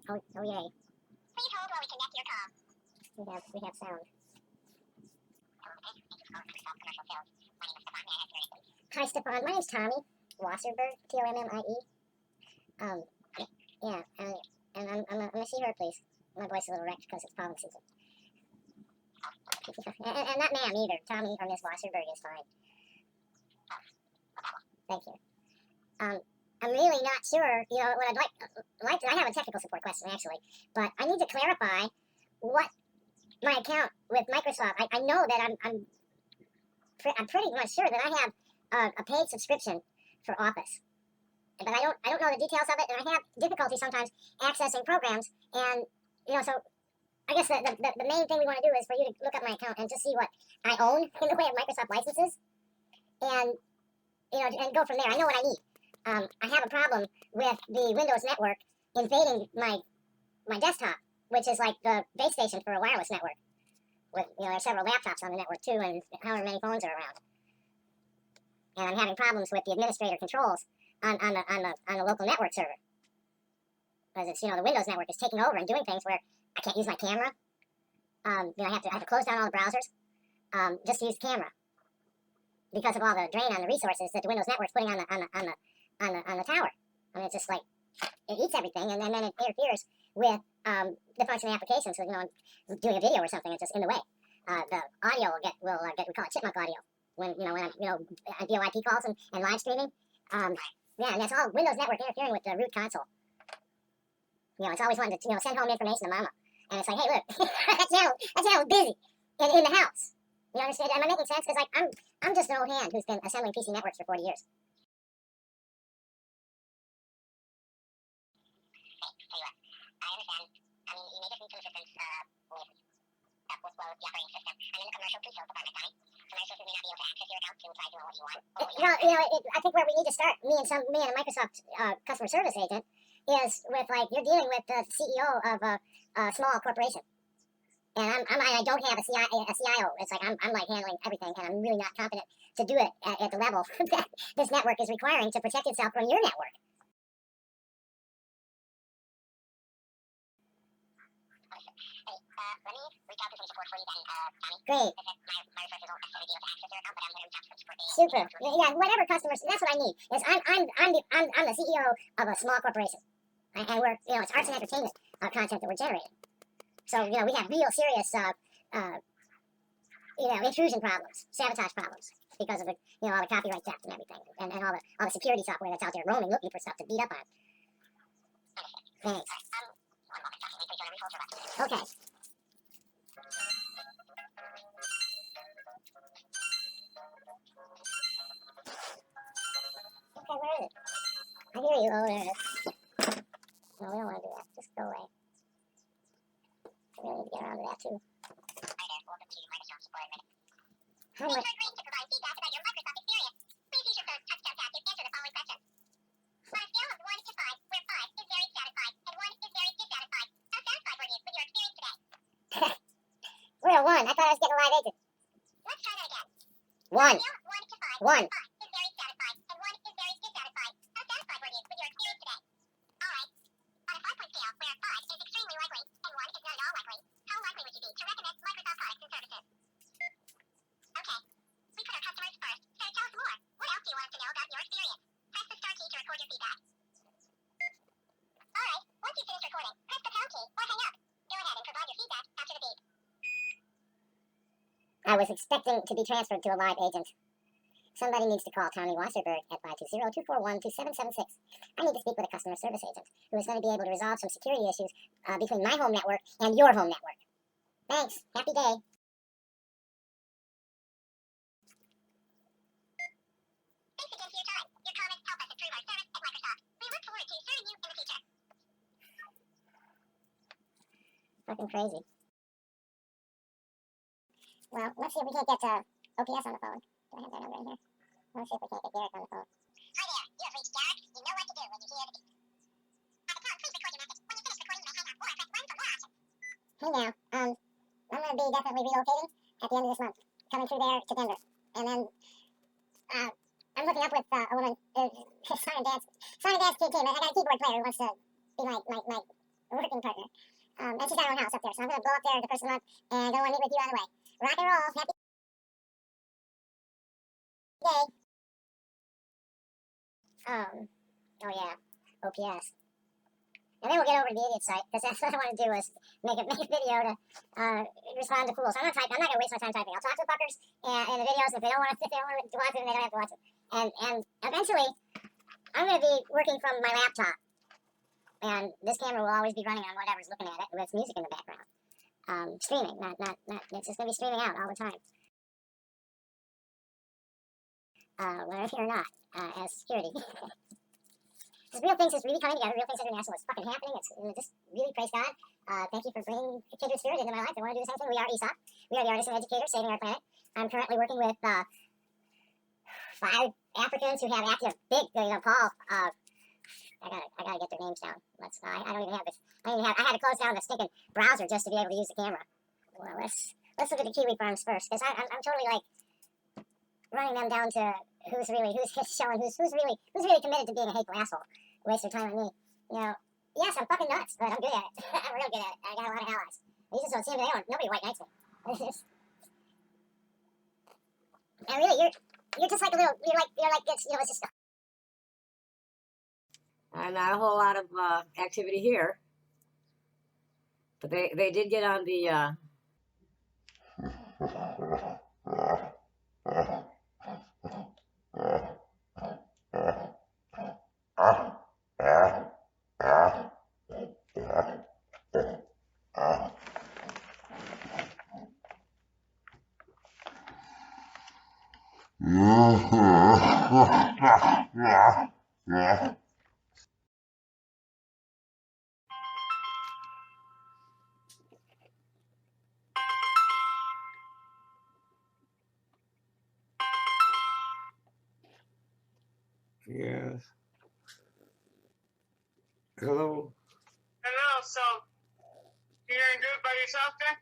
Oh yay. Please hold while we connect your call. We have sound. Hi, Stefan. My name's Tommy Wasserberg, T-O-M-M-I-E. Yeah, and I'm gonna see her, please. My voice is a little wrecked because it's pollen season. and not ma'am either. Tommy or Miss Wasserberg is fine. Thank you. I'm really not sure, what I'd like to, I have a technical support question, actually, but I need to clarify what my account with Microsoft, I know that I'm pretty much sure that I have a paid subscription for Office, but I don't know the details of it, and I have difficulty sometimes accessing programs, and, so I guess the main thing we want to do is for you to look up my account and just see what I own in the way of Microsoft licenses, and, and go from there. I know what I need. I have a problem with the Windows network invading my desktop, which is like the base station for a wireless network. With there are several laptops on the network too, and however many phones are around. And I'm having problems with the administrator controls on the local network server, because it's the Windows network is taking over and doing things where I can't use my camera. I have to close down all the browsers just to use the camera because of all the drain on the resources that the Windows network's putting on the tower. I mean, it's just like it eats everything, and then it interferes with the functioning application. So doing a video or something, it's just in the way. The audio will get we call it chipmunk audio when I VoIP calls and live streaming. Yeah, and that's all Windows network interfering with the root console. It's always wanting to send home information to mama, and it's like, hey, look, that channel is busy in the house. You understand? Am I making sense? Because I'm just an old hand who's been assembling PC networks for 40 years. I understand. I mean, you may just need some assistance with the operating system. I'm in the commercial pre-sales department, Tommy. Commercials may not be able to access your account to apply to know what you want. I think where we need to start, me and a Microsoft customer service agent, is with you're dealing with the CEO of a small corporation, and I don't have a CIO. It's like I'm handling everything, and I'm really not confident to do it at the level that this network is requiring to protect itself from your network. Let me reach out to some support for you then, Tommy. Great. My resources won't necessarily be able to access your account, but I'm going to reach out to some support. Super. Yeah, whatever customers. That's what I need. Is I'm the CEO of a small corporation, and we're it's arts and entertainment content that we're generating. So we have real serious intrusion problems, sabotage problems because of all the copyright theft and everything, and all the security software that's out there roaming looking for stuff to beat up on. Thanks. Okay. Okay, where is it? I hear you. Oh, there it is. No, we don't want to do that. Just go away. We really need to get around to that, too. Hi there. Welcome to Microsoft Support Admin. Hi, Mike. To provide feedback about your Microsoft experience. Please use your phone touch-tone pad to answer the following questions. On a scale of 1 to 5, where 5 is very satisfied and 1 is very dissatisfied, how satisfied were you with your experience today? We're a 1. I thought I was getting a live agent. Let's try that again. 1. On a scale of 1 to 5, 1. 5 is very satisfied and 1 is very dissatisfied. How satisfied were you with your experience today? Alright. On a 5-point scale, where 5 is extremely likely and 1 is not at all likely, how likely would you be to recommend Microsoft products and services? Okay. We put our customers first, so tell us more. What else do you want us to know about your experience? Press the star key to record your feedback. Alright. Once you've finished recording, press the pound key or hang up. Go ahead and provide your feedback after the beep. I was expecting to be transferred to a live agent. Somebody needs to call Tommy Wasserberg at 520-241-2776. I need to speak with a customer service agent who is going to be able to resolve some security issues between my home network and your home network. Thanks. Happy day. Thanks again for your time. Your comments help us improve our service at Microsoft. We look forward to serving you in the future. Fucking crazy. Well, let's see if we can't get OPS on the phone. Do I have their number in here? Let's see if we can't get Derek on the phone. Hi there. You have reached Derek. You know what to do when you hear the beep. At the tone, please record your message. Hey now, I'm gonna be definitely relocating at the end of this month, coming through there to Denver, and then I'm hooking up with a woman, song and dance team. I got a keyboard player who wants to be my working partner, and she's got her own house up there, so I'm gonna go up there the first of the month and go and meet with you on the way. Rock and roll, happy day. Oh yeah, OPS. And then we'll get over to the idiot site, because that's what I want to do is make a video to respond to fools. I'm not gonna waste my time typing. I'll talk to the fuckers in the videos. If they don't want to watch it, then they don't have to watch it. And eventually, I'm gonna be working from my laptop, and this camera will always be running on whatever's looking at it with music in the background. Streaming, not. It's just gonna be streaming out all the time. Whether here or not, as security. Real things is really coming together. Real Things International is fucking happening. It's just really, praise God. Thank you for bringing the kindred spirit into my life. I want to do the same thing. We are ESOP. We are the artists and educators saving our planet. I'm currently working with 5 Africans who have active big, Paul. I gotta get their names down. I don't even have this. I had to close down the stinking browser just to be able to use the camera. Well, let's look at the Kiwi farms first, because I'm totally like running them down to who's really committed to being a hateful asshole. Waste your time on me. Yes, I'm fucking nuts, but I'm good at it. I'm real good at it. I got a lot of allies. They just don't see me. Nobody white knights me. And really, you're just like a little. You're like this. It's just. Not a whole lot of activity here, but they did get on the. Yes. Hello. Hello, so you gonna do it by yourself then?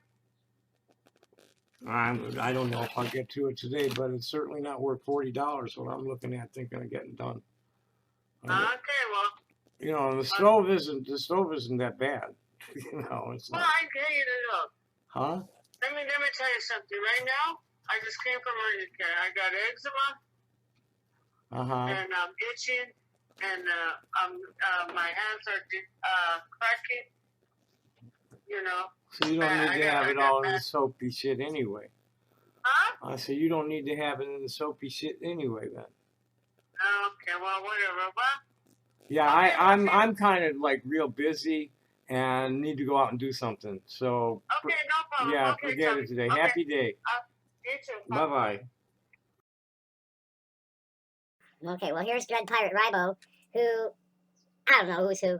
I don't know if I'll get to it today, but it's certainly not worth $40. What I'm looking at, thinking of getting done. Okay, well. The stove isn't that bad. It's Well, not. I get you to look. Huh? Let me tell you something. Right now, I just came from urgent care. I got eczema, and I'm itching, and my hands are cracking. So you don't need to have it all in the soapy shit anyway. Huh? I say you don't need to have it in the soapy shit anyway then. Okay, well, whatever. Well, Yeah, okay, I'm kind of like real busy and need to go out and do something. So okay, no problem. yeah, Okay, forget it today. Okay. Happy day. You too. Bye bye. Okay, well, here's Dread Pirate Ribo, who, I don't know who's who.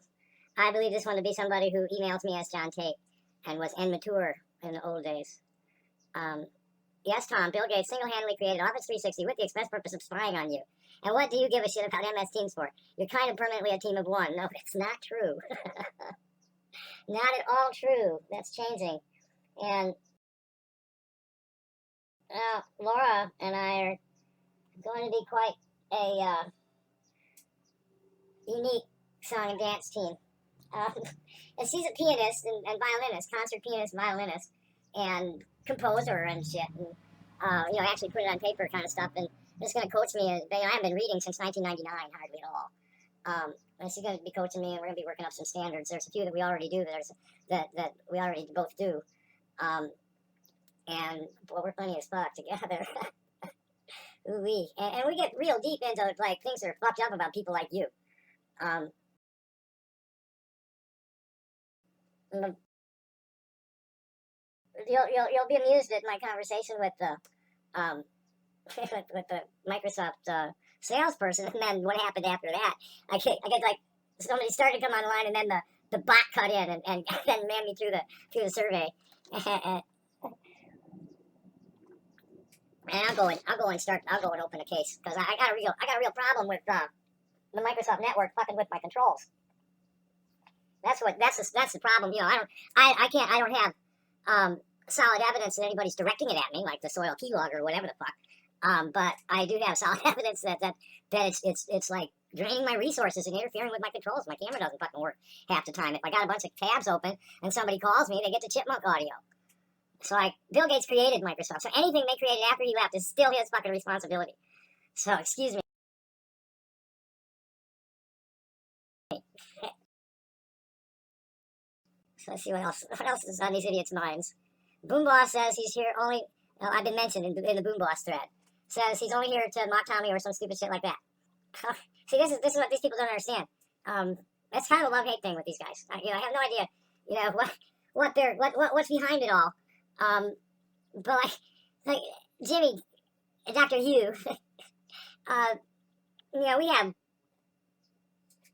I believe this one to be somebody who emails me as John Tate and was immature in the old days. Yes, Tom, Bill Gates single-handedly created Office 360 with the express purpose of spying on you. And what do you give a shit about MS Teams for? You're kind of permanently a team of one. No, it's not true. Not at all true. That's changing. And Laura and I are going to be quite a unique song and dance team. And she's a pianist and violinist, concert pianist, violinist, and composer and shit. And, actually put it on paper kind of stuff. And just going to coach me. I haven't been reading since 1999, hardly at all. And she's going to be coaching me, and we're going to be working up some standards. There's a few that we already do. That we already both do. And boy, we're funny as fuck together. Ooh-wee. And we get real deep into like things that are fucked up about people like you. You'll be amused at my conversation with the with the Microsoft salesperson, and then what happened after that? I get like somebody started to come online, and then the bot cut in and then ran me through the survey. And I'll go and open a case, because I got a real problem with the Microsoft network fucking with my controls. That's the problem. I don't have solid evidence that anybody's directing it at me, like the soil keylogger or whatever the fuck. But I do have solid evidence that it's like draining my resources and interfering with my controls. My camera doesn't fucking work half the time. If I got a bunch of tabs open and somebody calls me, they get the chipmunk audio. So like Bill Gates created Microsoft, so anything they created after he left is still his fucking responsibility. So excuse me. So let's see what else is on these idiots' minds. Boom Boss says he's here only. I've been mentioned in the Boom Boss thread. Says he's only here to mock Tommy or some stupid shit like that. See, this is what these people don't understand. That's kind of a love-hate thing with these guys. I have no idea, what's behind it all. But like Jimmy, Dr. Hugh, we have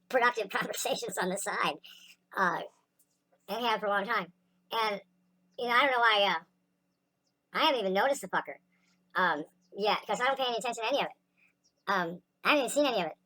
productive conversations on the side, and have for a long time. And I don't know why. I haven't even noticed the fucker yet because I don't pay any attention to any of it. I haven't even seen any of it.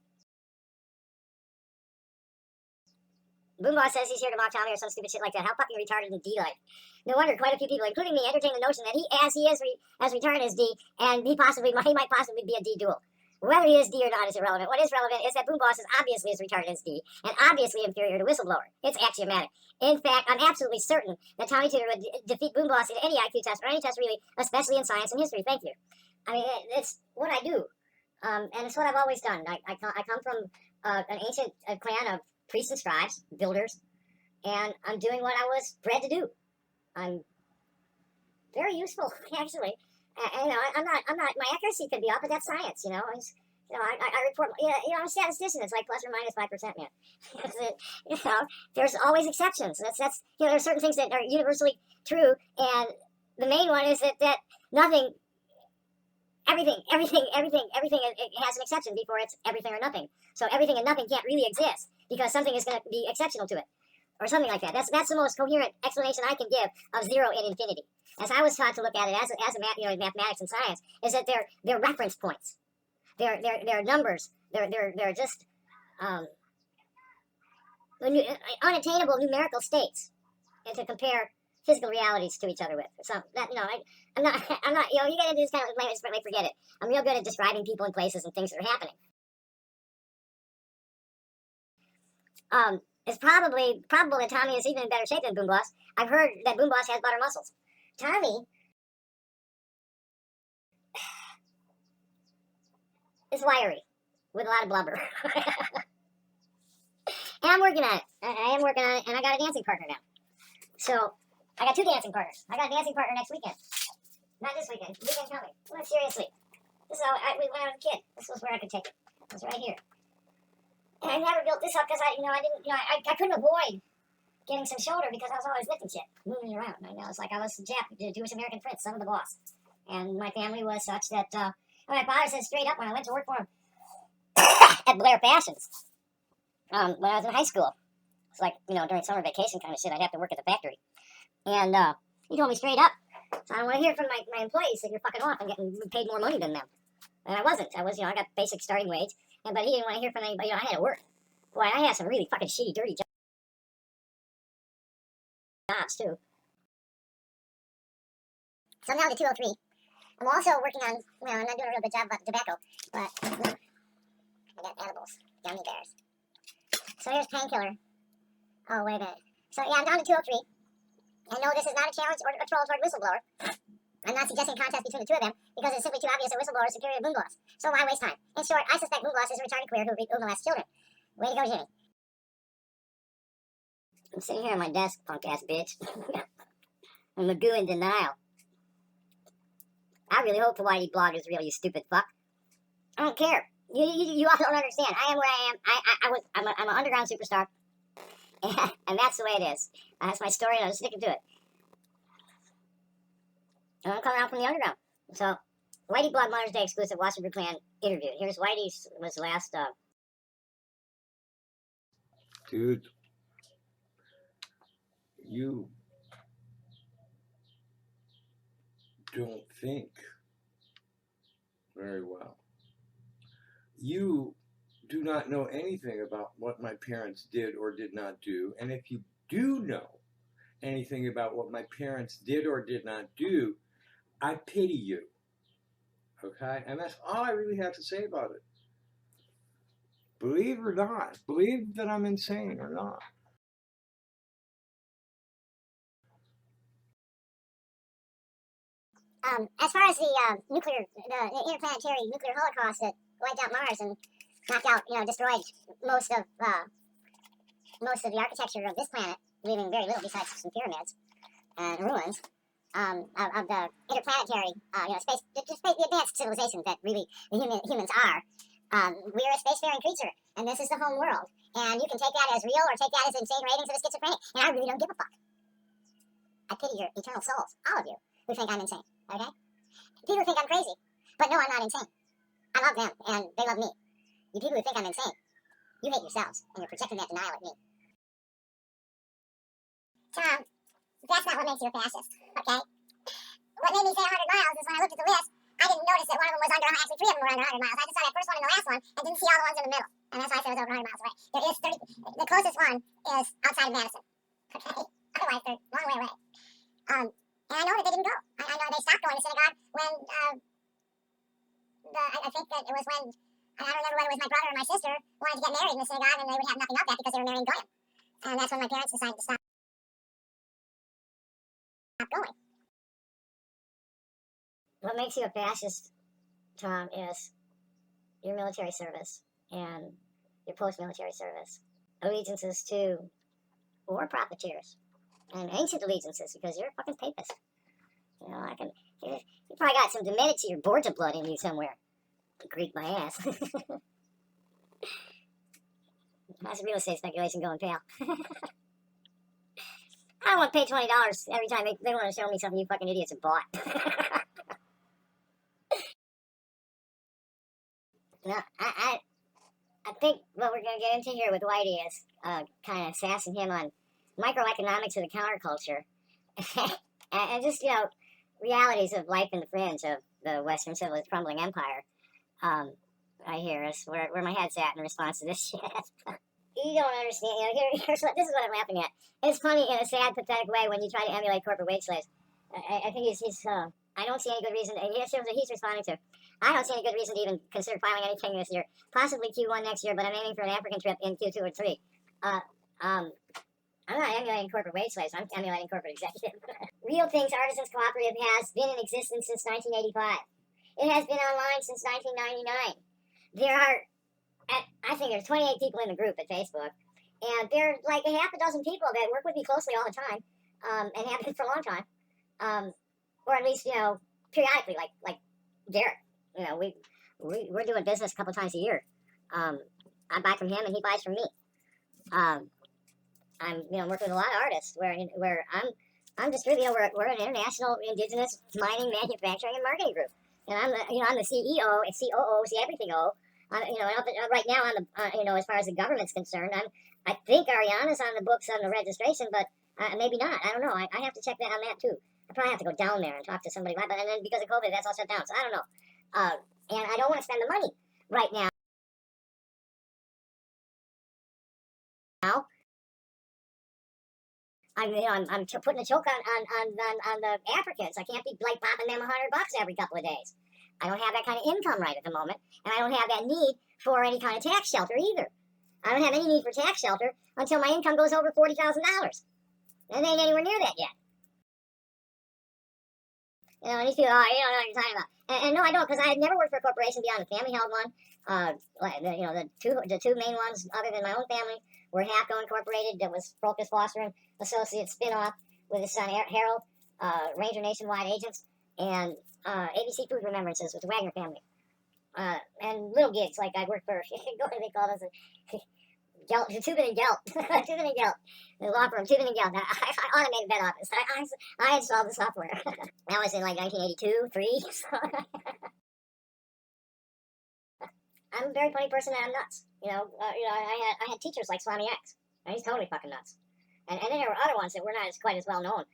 Boomboss says he's here to mock Tommy or some stupid shit like that. How fucking retarded is D like? No wonder quite a few people, including me, entertain the notion that he is as retarded as D, and he might possibly be a D dual. Whether he is D or not is irrelevant. What is relevant is that Boomboss is obviously as retarded as D, and obviously inferior to Whistleblower. It's axiomatic. In fact, I'm absolutely certain that Tommy Tudor would defeat Boomboss in any IQ test, or any test really, especially in science and history. Thank you. I mean, it's what I do, and it's what I've always done. I come from an ancient clan of priests and scribes, builders, and I'm doing what I was bred to do. I'm very useful, actually. I'm not. My accuracy could be up, but that's science, I report. I'm a statistician. It's like plus or minus 5%, man. There's always exceptions. That's. There are certain things that are universally true, and the main one is that nothing. Everything it has an exception before it's everything or nothing. So everything and nothing can't really exist because something is going to be exceptional to it, or something like that. That's the most coherent explanation I can give of zero and infinity. As I was taught to look at it as mathematics and science, is that they're reference points, they're numbers, they're just unattainable numerical states, and to compare physical realities to each other with. So that I'm not. You get into this kind of like forget it. I'm real good at describing people and places and things that are happening. It's probable that Tommy is even in better shape than Boom Boss. I've heard that Boom Boss has better muscles. Tommy is wiry with a lot of blubber. And I'm working on it. I am working on it, and I got a dancing partner now. So I got 2 dancing partners. I got a dancing partner next weekend. Not this weekend. The weekend coming. Well, seriously. This is how when I was a kid. This was where I could take it. It was right here. And I never built this up because I couldn't avoid getting some shoulder because I was always lifting shit, moving around. It's like I was the Jewish American prince, son of the boss. And my family was such that my father said straight up when I went to work for him at Blair Fashions when I was in high school. It's like, during summer vacation kind of shit, I'd have to work at the factory. And he told me straight up, so I don't want to hear from my employees that you're fucking off and getting paid more money than them. And I wasn't. I got basic starting wage. But he didn't want to hear from anybody. I had to work. Boy, I had some really fucking shitty, dirty jobs, too. So I'm down to 203. I'm also working on, I'm not doing a real good job about tobacco, but I got edibles, gummy bears. So here's Painkiller. Oh, wait a minute. So yeah, I'm down to 203. I know this is not a challenge or a troll toward Whistleblower. I'm not suggesting contest between the two of them because it's simply too obvious that Whistleblower is superior to Boom Boss. So why waste time? In short, I suspect Boom Boss is a retarded queer who molests children. Way to go, Jimmy. I'm sitting here at my desk, punk ass bitch. I'm Magoo in denial. I really hope the YD blog is real, you stupid fuck. I don't care. You all don't understand. I am where I am. I'm an underground superstar. And that's the way it is. That's my story, and I'm sticking to it. I'm coming out from the underground. So, Whitey Blog Mother's Day exclusive Washington Clan interview. Here's Whitey's was last. Dude, you don't think very well. You do not know anything about what my parents did or did not do, and if you do know anything about what my parents did or did not do. I pity you. Okay? And that's all I really have to say about it. Believe or not, believe that I'm insane or not. As far as the interplanetary nuclear holocaust that wiped out Mars and knocked out, destroyed most of the architecture of this planet, leaving very little besides some pyramids and ruins of the interplanetary, space, the advanced civilizations that really the humans are. We're a spacefaring creature, and this is the home world. And you can take that as real or take that as insane ravings of a schizophrenic, and I really don't give a fuck. I pity your eternal souls, all of you, who think I'm insane. Okay? People think I'm crazy, but no, I'm not insane. I love them, and they love me. You people who think I'm insane, you hate yourselves, and you're projecting that denial at me. Tom, that's not what makes you a fascist, okay? What made me say 100 miles is when I looked at the list, I didn't notice that one of them was under, actually 3 of them were under 100 miles. I just saw that first one and the last one, and didn't see all the ones in the middle. And that's why I said it was over 100 miles away. There is 30, the closest one is outside of Madison, okay? Otherwise, they're a long way away. And I know that they didn't go. I know they stopped going to synagogue when, I think that it was when, I don't remember whether it was my brother or my sister, wanted to get married in the synagogue, and they would have nothing of that because they were marrying goyim. And that's when my parents decided to stop going. What makes you a fascist, Tom, is your military service and your post-military service. Allegiances to war profiteers. And ancient allegiances, because you're a fucking papist. You probably got some Domenici or Borgia blood in you somewhere. Greek my ass. How's real estate speculation going, pal? I don't want to pay $20 every time they want to show me something you fucking idiots have bought. No, I think what we're going to get into here with Whitey is kind of sassing him on microeconomics of the counterculture. and just, realities of life in the fringe of the Western civilized crumbling empire. I hear is where my head's at in response to this shit. You don't understand. This is what I'm laughing at. It's funny in a sad, pathetic way when you try to emulate corporate wage slaves. I think he's I don't see any good reason. He assumes that he's responding to. I don't see any good reason to even consider filing anything this year. Possibly Q1 next year, but I'm aiming for an African trip in Q2 or 3. I'm not emulating corporate wage slaves. I'm emulating corporate executives. Real Things Artisans Cooperative has been in existence since 1985. It has been online since 1999. There are, I think there's 28 people in the group at Facebook. And there are like a half a dozen people that work with me closely all the time, and have been for a long time. Or at least, periodically, like Derek. We're doing business a couple times a year. I buy from him and he buys from me. I'm working with a lot of artists where I'm distributing. We're an international indigenous mining, manufacturing, and marketing group, and I'm the CEO, COO, everything O. Right now on the as far as the government's concerned, I think Ariana's on the books on the registration, but maybe not. I don't know. I have to check that on that too. I probably have to go down there and talk to somebody about that. And then because of COVID, that's all shut down. So I don't know. And I don't want to spend the money right now. I'm putting a choke on the Africans. I can't be like popping them $100 every couple of days. I don't have that kind of income right at the moment, and I don't have that need for any kind of tax shelter either. I don't have any need for tax shelter until my income goes over $40,000. And they ain't anywhere near that yet. And these people, you don't know what you're talking about. And no, I don't, because I had never worked for a corporation beyond the family-held one. The two main ones, other than my own family, were Hapco Incorporated, that was Focus Foster and Associates spin-off with his son Harold, Ranger Nationwide Agents, and ABC Food Remembrances with the Wagner family. And little gigs, like I worked for, they call us Tubin and Gelt. Tubin and Gelt. The law firm, Tubin and Gelt. I automated that office. I installed the software. That was in like 1982, 3. I'm a very funny person and I'm nuts. I had teachers like Swami X. And he's totally fucking nuts. And then there were other ones that were not quite as well known.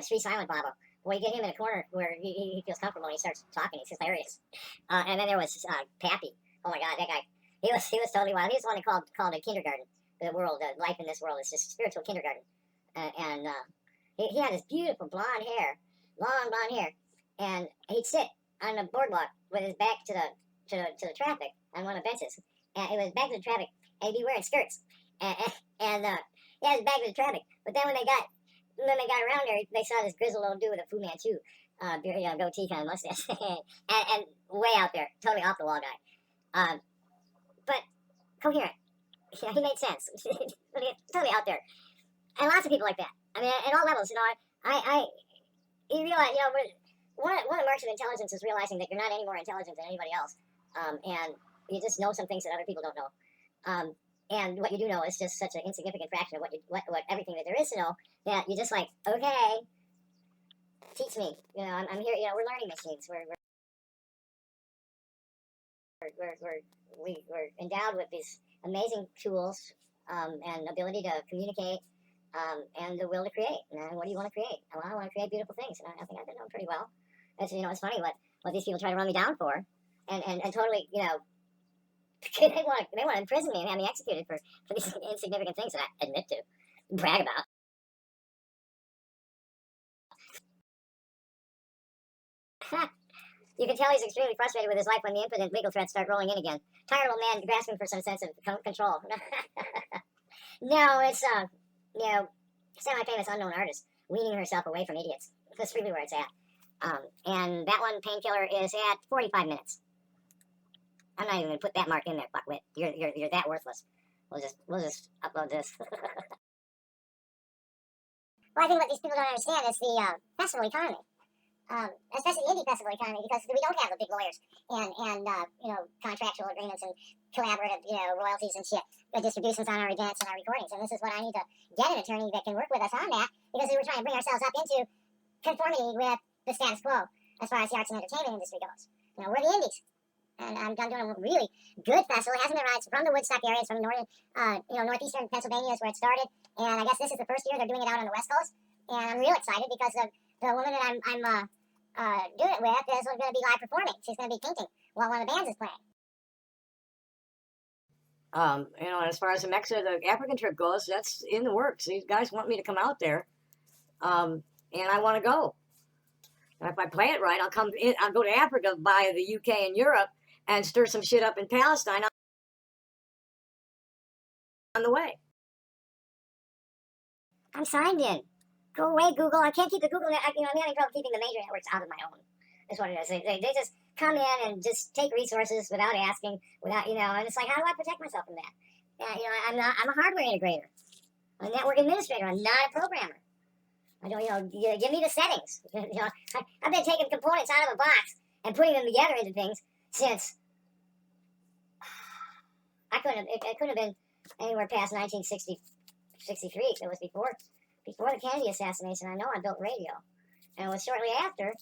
Sri Silent Baba. Well, you get him in a corner where he feels comfortable and he starts talking. He's hilarious. And then there was Pappy. Oh my God, that guy. He was totally wild. He was the one that called it kindergarten. The world, life in this world is just spiritual kindergarten. And he had this beautiful blonde hair, long blonde hair, and he'd sit on the boardwalk with his back to the traffic on one of the benches, and it was back to the traffic, and he'd be wearing skirts, and he had his back to the traffic. But then when they got around there, they saw this grizzled old dude with a Fu Manchu, goatee kind of mustache, and way out there, totally off the wall guy, but coherent. Yeah, he made sense. Totally out there, and lots of people like that. I mean, at all levels, you realize, one of the marks of intelligence is realizing that you're not any more intelligent than anybody else, and you just know some things that other people don't know. And what you do know is just such an insignificant fraction of what everything that there is to know, that you're just like, okay, teach me. I'm here. We're learning machines. We're endowed with these amazing tools and ability to communicate and the will to create. And what do you want to create? Well, I want to create beautiful things, and I think I've been doing pretty well. It's funny what these people try to run me down for, and totally, they want to imprison me and have me executed for these insignificant things that I admit to, brag about. You can tell he's extremely frustrated with his life when the impotent legal threats start rolling in again. Tired old man grasping for some sense of control. No, it's semi-famous unknown artist weaning herself away from idiots. That's really where it's at. And that one, Painkiller, is at 45 minutes. I'm not even gonna put that mark in there, fuckwit. You're that worthless. We'll just upload this. Well, I think what these people don't understand is the festival economy, especially indie festival economy, because we don't have the big lawyers and contractual agreements and collaborative royalties and shit, distributions on our events and our recordings. And this is what I need to get an attorney that can work with us on that, because we were trying to bring ourselves up into conformity with the status quo as far as the arts and entertainment industry goes. We're the indies. And I'm doing a really good festival. It hasn't been right. It's from the Woodstock area. It's from northeastern Pennsylvania is where it started. And I guess this is the first year they're doing it out on the West Coast. And I'm real excited because the woman that I'm doing it with is going to be live performing. She's going to be painting while one of the bands is playing. As far as the African trip goes, that's in the works. These guys want me to come out there, and I want to go. And if I play it right, I'll go to Africa via the UK and Europe and stir some shit up in Palestine on the way. I'm signed in. Go away, Google. I can't keep the Google. I'm having trouble keeping the major networks out of my own. That's what it is. They just come in and just take resources without asking, and it's like, how do I protect myself from that? I'm a hardware integrator. I'm a network administrator. I'm not a programmer. I don't, give me the settings. I've been taking components out of a box and putting them together into things since it couldn't have been anywhere past 1963. It was before the Kennedy assassination. I know I built radio, and it was shortly after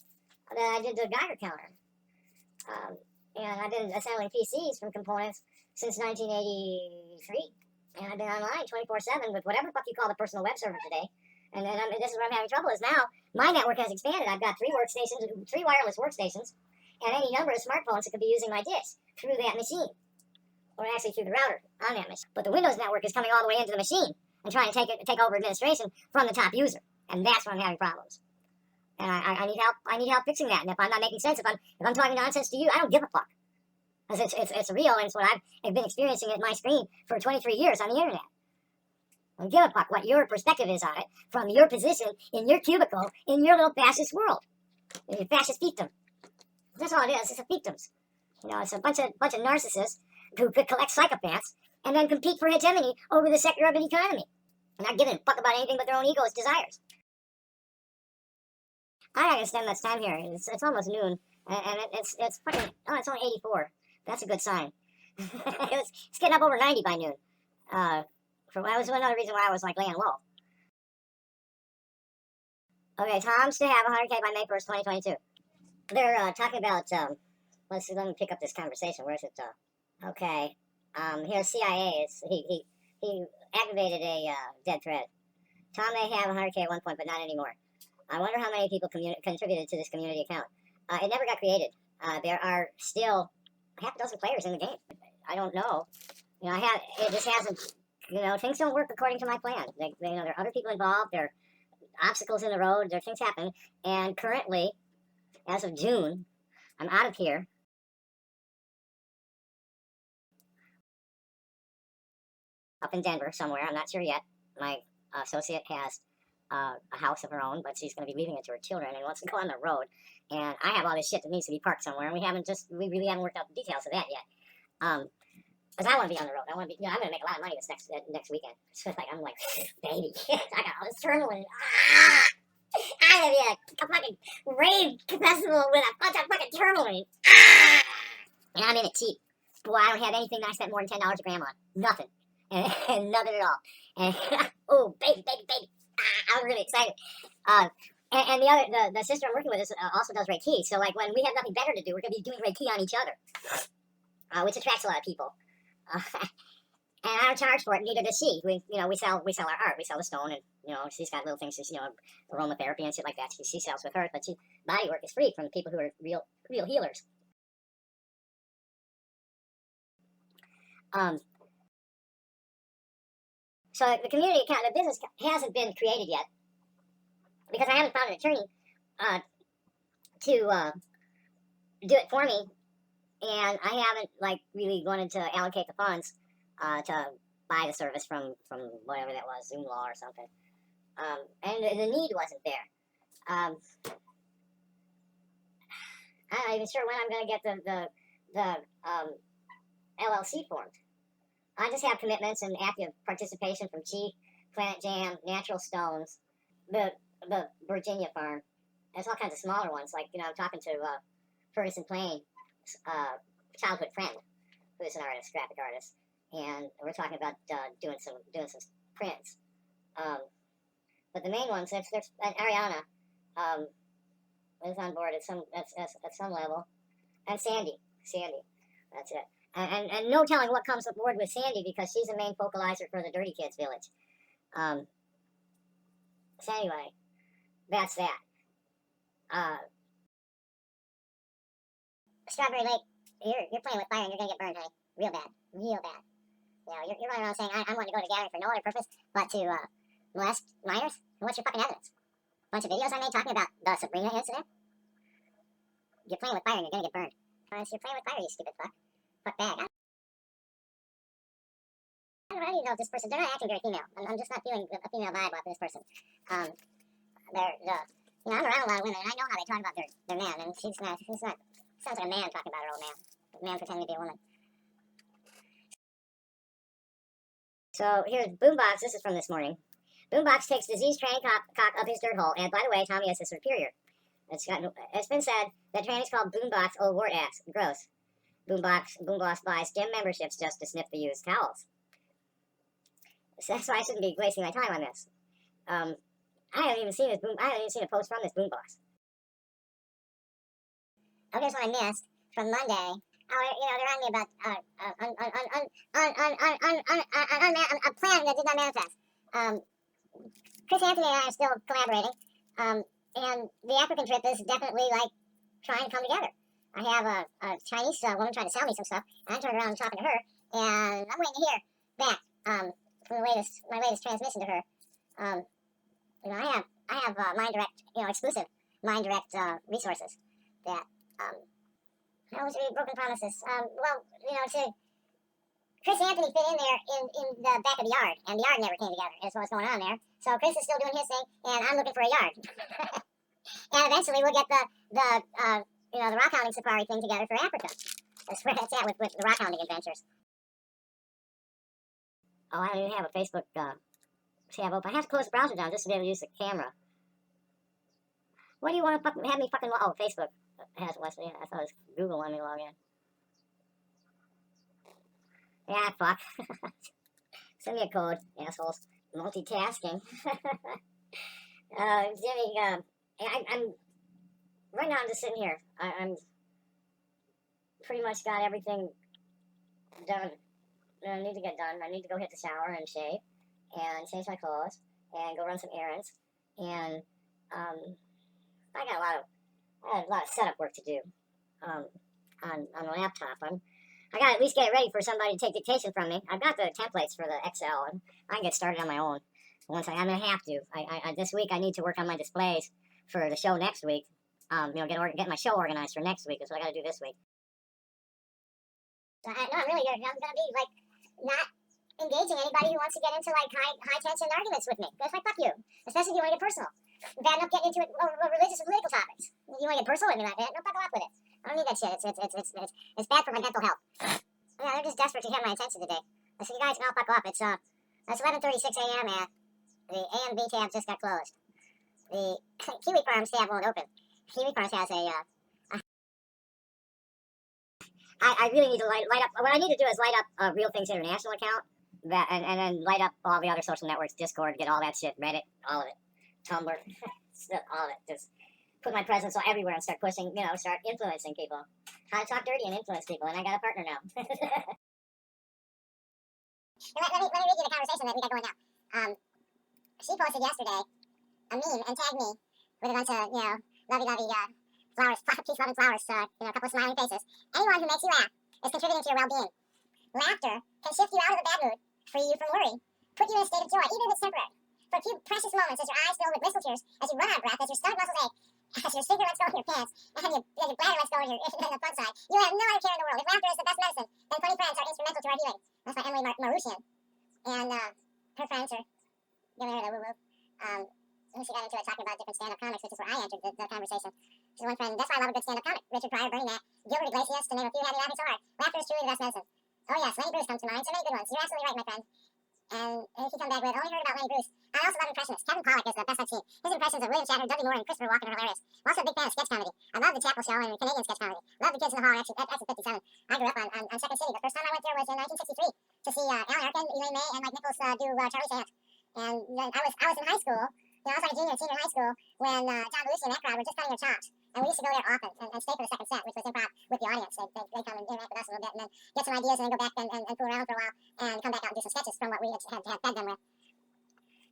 that I did the Geiger counter. And I've been assembling PCs from components since 1983, and I've been online 24/7 with whatever fuck you call the personal web server today. And then this is where I'm having trouble. Is now my network has expanded. I've got 3 wireless workstations, and any number of smartphones that could be using my disk through that machine, or actually through the router on that machine. But the Windows network is coming all the way into the machine and trying to take over administration from the top user, and that's where I'm having problems. And I need help. I need help fixing that. And if I'm not making sense, if I'm talking nonsense to you, I don't give a fuck, because it's real, and it's what I've been experiencing at my screen for 23 years on the internet. I don't give a fuck what your perspective is on it from your position in your cubicle in your little fascist world, in your fascist fiefdom. That's all it is. It's a fiefdoms. It's a bunch of narcissists who could collect psychopaths and then compete for hegemony over the sector of an economy, not giving a fuck about anything but their own egoist desires. I'm not gonna spend much time here. It's almost noon, and it's fucking. Oh, it's only 84. That's a good sign. It's getting up over 90 by noon. That was another reason why I was laying low. Okay, Tom's to have 100K by May 1st, 2022. They're talking about, let me pick up this conversation. Where is it? Okay. Here's CIA. He activated a dead thread. Tom may have 100K at one point, but not anymore. I wonder how many people contributed to this community account. It never got created. There are still half a dozen players in the game. I don't know. It just hasn't. Things don't work according to my plan. There are other people involved. obstacles in the road, there are things happening, and currently, as of June, I'm out of here. Up in Denver somewhere, I'm not sure yet. My associate has a house of her own, but she's going to be leaving it to her children and wants to go on the road. And I have all this shit that needs to be parked somewhere, and we really haven't worked out the details of that yet. Because I want to be on the road. I want to be, I'm going to make a lot of money this next weekend. So I'm like, baby, I got all this turmoil. I'm going to be a fucking rave festival with a bunch of fucking turmoil. And I'm in it cheap. Boy, I don't have anything that I spent more than $10 a gram on. Nothing. And nothing at all. And oh, baby. I'm really excited. And the sister I'm working with also does Reiki. So like when we have nothing better to do, we're going to be doing Reiki on each other, which attracts a lot of people. And I don't charge for it, neither does she. We sell our art. We sell the stone, and she's got little things, aromatherapy and shit like that. She sells with her, but body work is free from people who are real healers. So the community account, the business hasn't been created yet because I haven't found an attorney to do it for me, and I haven't really wanted to allocate the funds to buy the service from whatever that was, Zoom Law or something. And the need wasn't there. I'm not even sure when I'm going to get the LLC formed. I just have commitments and active participation from Chief, Planet Jam, Natural Stones, the Virginia Farm. There's all kinds of smaller ones. I'm talking to Ferguson Plain, childhood friend, who is an artist, graphic artist, and we're talking about doing some prints. But the main ones, there's Ariana, is on board at some level, and Sandy, that's it. And no telling what comes aboard with Sandy because she's the main focalizer for the Dirty Kids Village. So anyway, that's that. Strawberry Lake, you're playing with fire and you're gonna get burned, honey. Real bad. You're running around saying I'm wanting to go to gathering for no other purpose but to molest minors. What's your fucking evidence? Bunch of videos I made talking about the Sabrina incident. You're playing with fire and you're gonna get burned. You're playing with fire, you stupid fuck. Fuck bag. I don't even know if this person, they're not acting very female. I'm just not feeling a female vibe off this person. I'm around a lot of women and I know how they talk about their man, and he's not, sounds like a man talking about her old man. A man pretending to be a woman. So here's Boombox, this is from this morning. Boombox takes diseased tranny cock up his dirt hole, and by the way, Tommy is his superior. It's been said that trannies call Boombox old wart ass. Gross. Boombox buys gym memberships just to sniff the used towels. So that's why I shouldn't be wasting my time on this. I haven't even seen a post from this Boombox. Oh, here's what I missed from Monday. They're on me about a plan that did not manifest. Chris Anthony and I are still collaborating, and the African trip is definitely trying to come together. I have a Chinese woman trying to sell me some stuff, and I turned around and talking to her, and I'm waiting to hear back from my latest transmission to her. I have Mind Direct, exclusive Mind Direct resources that that was really broken promises. Chris Anthony fit in there in the back of the yard, and the yard never came together. That's what's going on there. So Chris is still doing his thing, and I'm looking for a yard. And eventually we'll get the rock hounding safari thing together for Africa. That's where that's at with the rock hounding adventures. Oh, I don't even have a Facebook tab open. I have to close the browser down just to be able to use the camera. What do you want to have me fucking? Oh, Facebook has it. Yeah, I thought it was Google wanted me to log in. Yeah, fuck. Send me a code, assholes. Multitasking. Jimmy, I'm right now. I'm just sitting here. I'm pretty much got everything done. I need to get done. I need to go hit the shower and shave, and change my clothes, and go run some errands. And I got a lot of setup work to do on the laptop. I got to at least get it ready for somebody to take dictation from me. I've got the templates for the Excel, and I can get started on my own. I'm gonna have to. This week I need to work on my displays for the show next week. Get my show organized for next week. Is what I got to do this week. No, I'm really I'm gonna be like not engaging anybody who wants to get into like high tension arguments with me. That's like fuck you. Especially if you want to get personal. Bad enough getting into it over religious and political topics. You want to get personal with me like that? No, fuck off with it. I don't need that shit. It's bad for my mental health. Yeah, they're just desperate to get my attention today. I said, you guys can all fuck off. It's 11:36 a.m. and the A and B tab just got closed. The Kiwi Farms tab won't open. Kiwi Farms has I really need to light up. What I need to do is light up a Real Things International account, and then light up all the other social networks, Discord, get all that shit, Reddit, all of it, Tumblr, all of it. Just put my presence everywhere and start pushing, start influencing people. How to talk dirty and influence people, and I got a partner now. let me read you the conversation that we got going now. She posted yesterday a meme and tagged me with a bunch of, lovey-dovey flowers, peace-loving flowers, a couple of smiling faces. Anyone who makes you laugh is contributing to your well-being. Laughter can shift you out of a bad mood, free you from worry, put you in a state of joy, even if it's temporary. For a few precious moments as your eyes fill with wistful tears, as you run out of breath, as your stomach muscles ache, as your finger lets go in your pants, and your bladder lets go in the front side, you have no other care in the world. If laughter is the best medicine, then funny friends are instrumental to our healing. That's by Emily Marushian. And her friends are giving her the woo-woo. She got into it talking about different stand-up comics, which is where I entered the conversation. She's one friend. That's why I love a good stand-up comic. Richard Pryor, Bernie Mac, Gilbert Iglesias, to name a few, had me laughing so hard. Laughter is truly the best medicine. Oh yes, Lenny Bruce comes to mind. So many good ones. You're absolutely right, my friend. And if you come back with, only heard about Lenny Bruce. I also love impressionists. Kevin Pollak is the best I've seen. His impressions of William Shatner, Dudley Moore, and Christopher Walken are hilarious. I'm also a big fan of sketch comedy. I love the Chapel Show and Canadian sketch comedy. Love the Kids in the Hall, actually 57. I grew up on Second City. The first time I went there was in 1963 to see Alan Arkin, Elaine May, and Mike Nichols do Charlie's Aunt. And I was in high school. I was like a junior and senior in high school when John Belushi and that crowd were just cutting their chops. And we used to go there often and stay for the second set, which was improv with the audience. They come and interact with us a little bit and then get some ideas and then go back and fool around for a while and come back out and do some sketches from what we had fed them with.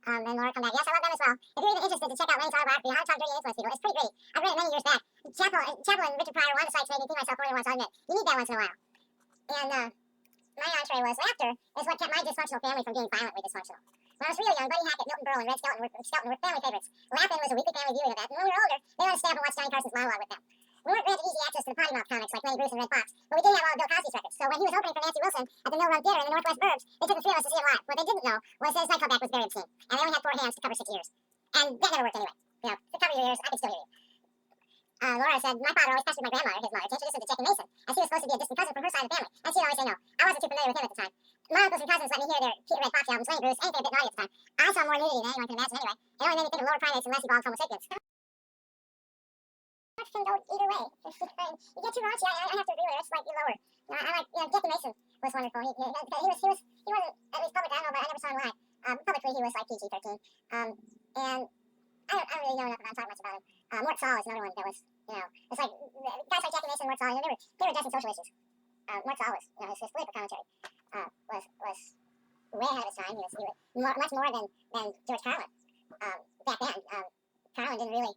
And Laura come back. Yes, I love them as well. If you're even interested to check out Lane's autobiography, How to Talk Dirty and Influence People, it's pretty great. I read it many years back. Chapel and Richard Pryor were on the site to make me see myself more than once, I'll admit. You need that once in a while. And my entree was laughter is what kept my dysfunctional family from being violently dysfunctional. When I was real young, Buddy Hackett, Milton Berle, and Red Skelton were family favorites. Laughing was a weekly family viewing event, and when we were older, they let us stay up and watch Johnny Carson's monologue with them. We weren't granted easy access to the potty mouth comics like Lenny Bruce and Red Fox, but we did have all of Bill Cosby's records. So when he was opening for Nancy Wilson at the Mill Run Theater in the Northwest Burbs, they took the three of us to see him live. What they didn't know was that his nightclub act was very obscene, and they only had 4 hands to cover 6 ears. And that never worked anyway. To cover your ears, I could still hear you. Laura said, my father always pestered my grandmother, his mother, to introduce her to Jackie Mason, as he was supposed to be a distant cousin from her side of the family, and she'd always say no. I wasn't too familiar with him at the time. My uncles and cousins let me hear their Red Fox albums, Lenny Bruce, anything a bit naughty at the time. I saw more nudity than anyone can imagine anyway. It only made me think of lower primates and less evolved Homo sapiens. It can go either way. You get too raunchy, I have to agree with her. It's like you're lower. I like, Jackie Mason was wonderful. He wasn't, at least public, I don't know, but I never saw him live. Publicly, he was like PG-13. And I don't really know enough about talking much about him. Mort Saul is another one that was, it's like guys like Jackie Mason and Mort Saul, they were addressing social issues. Mort Saul was, his political commentary was way ahead of his time. He was much more than George Carlin back then. Carlin didn't really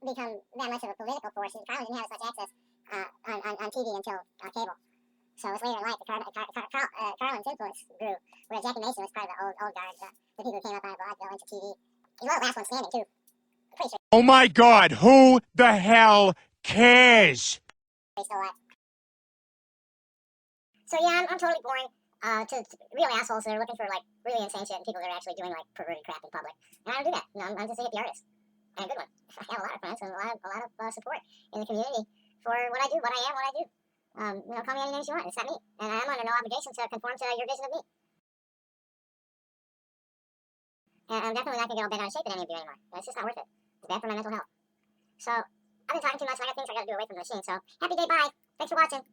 become that much of a political force. Carlin didn't have as much access on TV until cable. So it was later in life that Carlin's influence grew, whereas Jackie Mason was part of the old guard, the people who came up out of vaudeville into TV. He was the last one standing too. Pretty sure. Oh my God, who the hell cares? He's still alive. So yeah, I'm totally boring to real assholes that are looking for like really insane shit and people that are actually doing like perverted crap in public. And I don't do that. I'm just a hippie artist. And a good one. I have a lot of friends and a lot of support in the community for what I do, what I am, what I do. Call me any names you want. It's not me. And I'm under no obligation to conform to your vision of me. And I'm definitely not going to get all bent out of shape with any of you anymore. It's just not worth it. It's bad for my mental health. So, I've been talking too much and I got things I got to do away from the machine. So, happy day, bye. Thanks for watching.